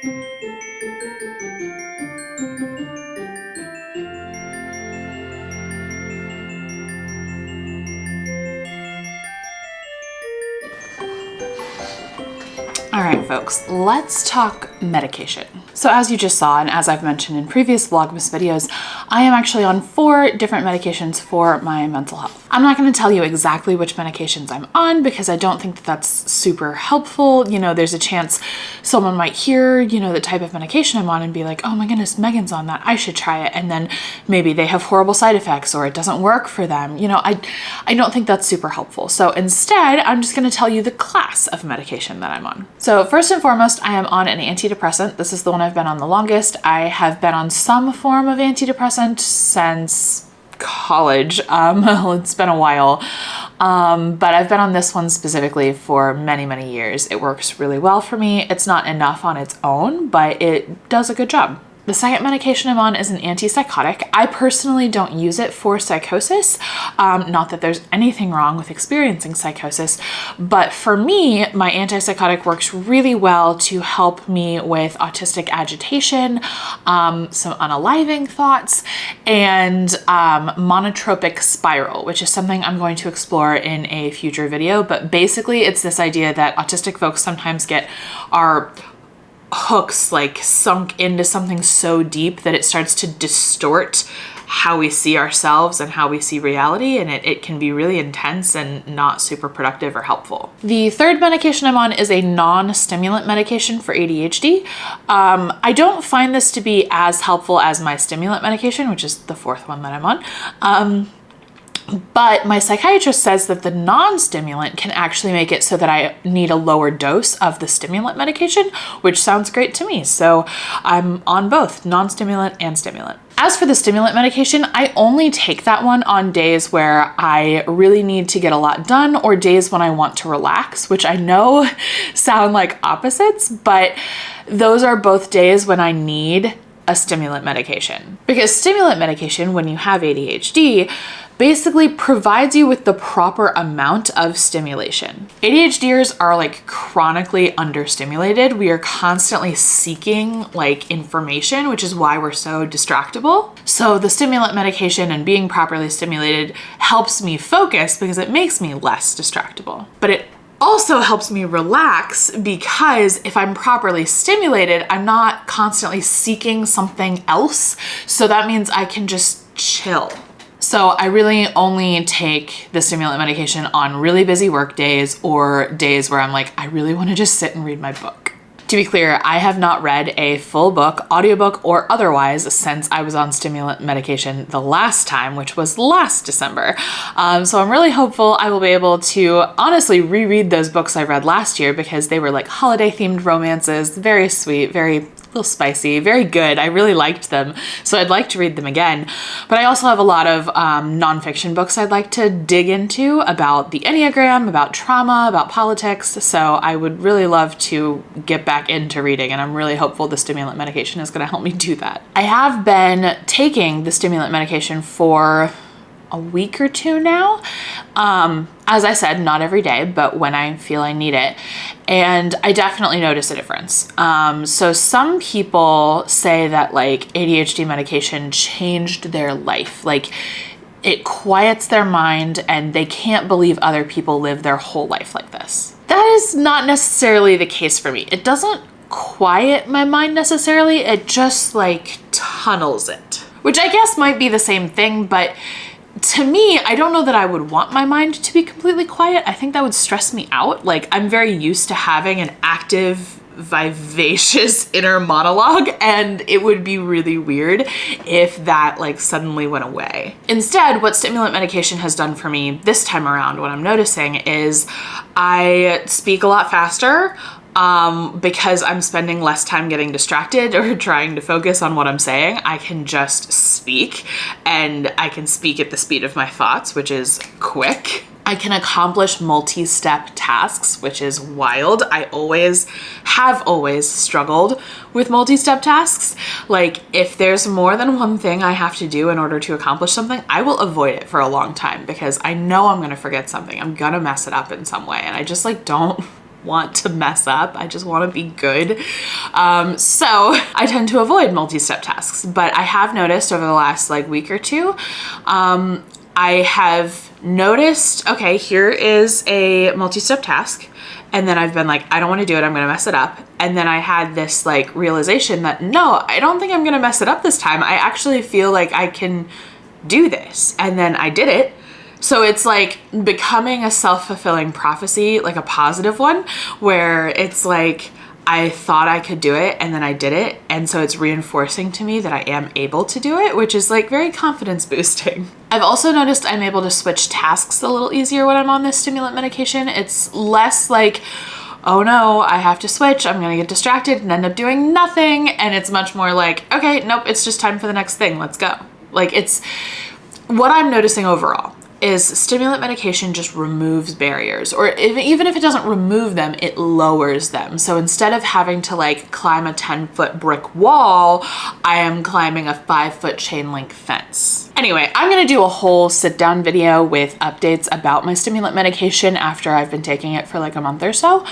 All right, folks, let's talk medication. So as you just saw, and as I've mentioned in previous Vlogmas videos, I am actually on 4 different medications for my mental health. I'm not going to tell you exactly which medications I'm on because I don't think that that's super helpful. You know, there's a chance someone might hear, you know, the type of medication I'm on and be like, oh my goodness, Megan's on that, I should try it. And then maybe they have horrible side effects or it doesn't work for them. You know, I don't think that's super helpful. So instead, I'm just going to tell you the class of medication that I'm on. So first and foremost, I am on an antidepressant. This is the one I've been on the longest. I have been on some form of antidepressant since college. It's been a while, but I've been on this one specifically for many, many years. It works really well for me. It's not enough on its own, but it does a good job. The second medication I'm on is an antipsychotic. I personally don't use it for psychosis. Not that there's anything wrong with experiencing psychosis, but for me, my antipsychotic works really well to help me with autistic agitation, some unaliving thoughts, and monotropic spiral, which is something I'm going to explore in a future video. But basically, it's this idea that autistic folks sometimes get our hooks like sunk into something so deep that it starts to distort how we see ourselves and how we see reality, and it can be really intense and not super productive or helpful. The third medication I'm on is a non-stimulant medication for ADHD. I don't find this to be as helpful as my stimulant medication, which is the 4th one that I'm on. But my psychiatrist says that the non-stimulant can actually make it so that I need a lower dose of the stimulant medication, which sounds great to me. So I'm on both non-stimulant and stimulant. As for the stimulant medication, I only take that one on days where I really need to get a lot done or days when I want to relax, which I know sound like opposites, but those are both days when I need a stimulant medication. Because stimulant medication, when you have ADHD, basically provides you with the proper amount of stimulation. ADHDers are like chronically understimulated. We are constantly seeking like information, which is why we're so distractible. So the stimulant medication and being properly stimulated helps me focus because it makes me less distractible. But it also helps me relax because if I'm properly stimulated, I'm not constantly seeking something else. So that means I can just chill. So I really only take the stimulant medication on really busy work days or days where I'm like, I really want to just sit and read my book. To be clear, I have not read a full book, audiobook or otherwise, since I was on stimulant medication the last time, which was last December. So I'm really hopeful I will be able to honestly reread those books I read last year because they were like holiday themed romances, very sweet, very little spicy, very good. I really liked them. So I'd like to read them again. But I also have a lot of nonfiction books I'd like to dig into about the Enneagram, about trauma, about politics. So I would really love to get back into reading, and I'm really hopeful the stimulant medication is going to help me do that. I have been taking the stimulant medication for a week or 2 now. As I said, not every day, but when I feel I need it. And I definitely notice a difference. So some people say that like ADHD medication changed their life. Like it quiets their mind and they can't believe other people live their whole life like this. That is not necessarily the case for me. It doesn't quiet my mind necessarily. It just like tunnels it, which I guess might be the same thing, but to me, I don't know that I would want my mind to be completely quiet. I think that would stress me out. Like I'm very used to having an active, vivacious inner monologue, and it would be really weird if that like suddenly went away. Instead, what stimulant medication has done for me this time around, what I'm noticing is I speak a lot faster. Because I'm spending less time getting distracted or trying to focus on what I'm saying, I can just speak, and I can speak at the speed of my thoughts, which is quick. I can accomplish multi-step tasks, which is wild. I have always struggled with multi-step tasks. Like if there's more than one thing I have to do in order to accomplish something, I will avoid it for a long time because I know I'm going to forget something. I'm going to mess it up in some way. And I just like don't want to mess up. I just want to be good. So I tend to avoid multi-step tasks, but I have noticed over the last like week or two, I have noticed, okay, here is a multi-step task. And then I've been like, I don't want to do it. I'm going to mess it up. And then I had this like realization that no, I don't think I'm going to mess it up this time. I actually feel like I can do this. And then I did it. So it's like becoming a self-fulfilling prophecy, like a positive one, where it's like, I thought I could do it and then I did it. And so it's reinforcing to me that I am able to do it, which is like very confidence boosting. I've also noticed I'm able to switch tasks a little easier when I'm on this stimulant medication. It's less like, oh no, I have to switch. I'm going to get distracted and end up doing nothing. And it's much more like, okay, nope, it's just time for the next thing. Let's go. Like it's what I'm noticing overall is stimulant medication just removes barriers, or even if it doesn't remove them, it lowers them. So instead of having to like climb a 10-foot brick wall, I am climbing a 5-foot chain link fence. Anyway, I'm gonna do a whole sit down video with updates about my stimulant medication after I've been taking it for like a month or so.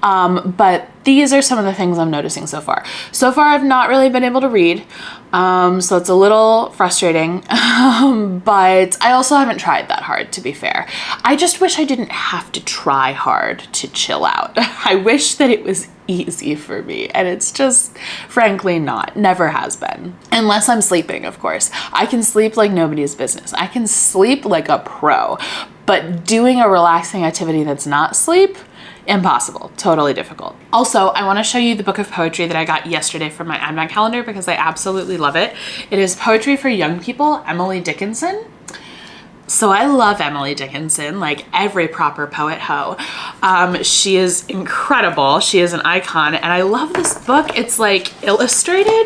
But these are some of the things I'm noticing so far. So far, I've not really been able to read. So it's a little frustrating, but I also haven't tried that hard, to be fair. I just wish I didn't have to try hard to chill out. I wish that it was easy for me, and it's just frankly not, never has been. Unless I'm sleeping, of course. I can sleep like nobody's business. I can sleep like a pro, but doing a relaxing activity that's not sleep, impossible, totally difficult. Also, I want to show you the book of poetry that I got yesterday from my advent calendar because I absolutely love it. It is Poetry for Young People, Emily Dickinson. So I love Emily Dickinson, like every proper poet hoe. She is incredible. She is an icon, and I love this book. It's like illustrated,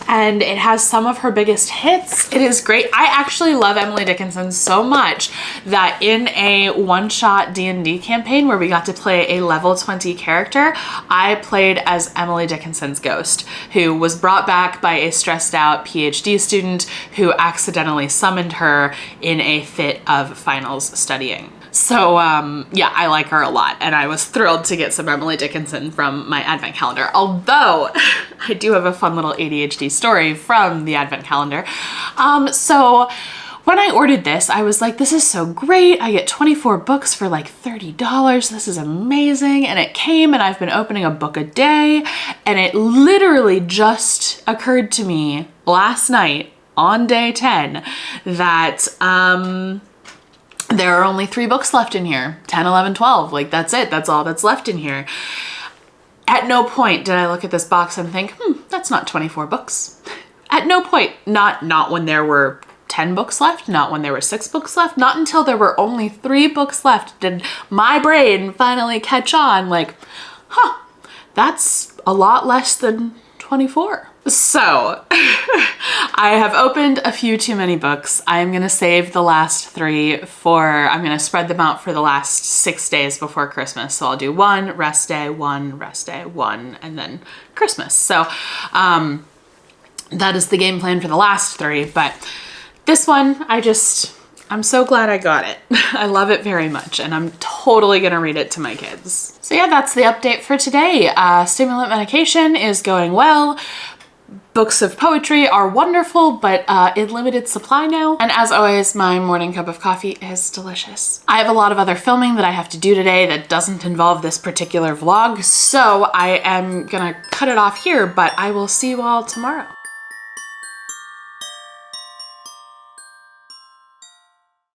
and it has some of her biggest hits. It is great. I actually love Emily Dickinson so much that in a one-shot D&D campaign where we got to play a level 20 character, I played as Emily Dickinson's ghost, who was brought back by a stressed out PhD student who accidentally summoned her in a fit of finals studying. So yeah, I like her a lot, and I was thrilled to get some Emily Dickinson from my advent calendar, although I do have a fun little ADHD story from the advent calendar. So when I ordered this, I was like, this is so great. I get 24 books for like $30. This is amazing. And it came, and I've been opening a book a day, and it literally just occurred to me last night on day 10 that there are only 3 books left in here, 10, 11, 12. Like that's it. That's all that's left in here. At no point did I look at this box and think, that's not 24 books. At no point, not when there were 10 books left, not when there were 6 books left, not until there were only 3 books left did my brain finally catch on like, that's a lot less than 24. So I have opened a few too many books. I'm gonna save the last 3 I'm gonna spread them out for the last 6 days before Christmas. So I'll do 1 rest day, 1 rest day, 1, and then Christmas. So that is the game plan for the last 3, but this one, I'm so glad I got it. I love it very much, and I'm totally gonna read it to my kids. So yeah, that's the update for today. Stimulant medication is going well. Books of poetry are wonderful, but in limited supply now. And as always, my morning cup of coffee is delicious. I have a lot of other filming that I have to do today that doesn't involve this particular vlog, so I am gonna cut it off here, but I will see you all tomorrow.